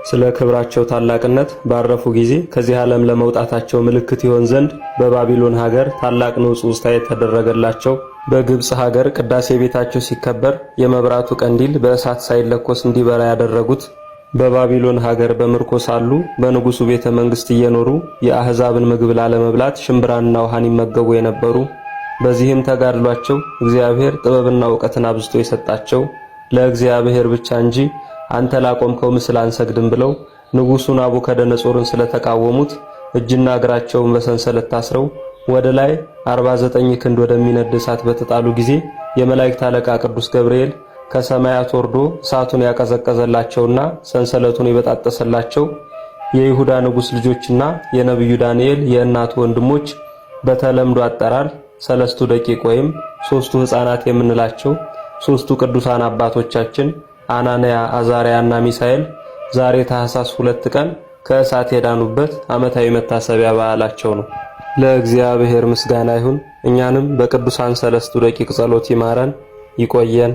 ስለ ክብራቸው ታላቅነት ባረፉ ጊዜ ከዚህ ዓለም ለመውጣታቸው ምልክት ይሆን ዘንድ በባቢሎን ሀገር ታላቅ ንውጽውጽታ የተደረገላቸው፣ በግብጽ ሀገር ቅዳሴ ቤታቸው ሲከበር የመብራቱ ቀንዲል በእሳት ሳይለኮስ እንዲበራ ያደረጉት፣ በባቢሎን ሀገር በምርኮ ሳሉ በንጉሱ ቤተ መንግስት እየኖሩ የአህዛብን ምግብ ላለመብላት ሽምብራንና ውሃን ይመገቡ የነበሩ፣ በዚህም ተጋድሏቸው እግዚአብሔር ጥበብና ዕውቀትን አብዝቶ የሰጣቸው፣ ለእግዚአብሔር ብቻ እንጂ አንተ ላቆምከው ምስል አንሰግድም ብለው ንጉሱን ናቡከደነጾርን ስለተቃወሙት እጅና እግራቸውን በሰንሰለት ታስረው ወደ ላይ 49 ክንድ ወደሚነድ እሳት በተጣሉ ጊዜ የመላእክት አለቃ ቅዱስ ገብርኤል ከሰማያት ወርዶ እሳቱን ያቀዘቀዘላቸውና ሰንሰለቱን የበጣጠሰላቸው የይሁዳ ንጉስ ልጆችና የነብዩ ዳንኤል የእናቱ ወንድሞች በተለምዶ አጠራር ሰለስቱ ደቂቅ ወይም ሶስቱ ሕፃናት የምንላቸው ሶስቱ ቅዱሳን አባቶቻችን አናንያ፣ አዛርያና ሚሳኤል ዛሬ ታኅሳስ 2 ቀን ከእሳት የዳኑበት ዓመታዊ መታሰቢያ በዓላቸው ነው። ለእግዚአብሔር ምስጋና ይሁን። እኛንም በቅዱሳን ሰለስቱ ደቂቅ ጸሎት ይማረን፣ ይቆየን።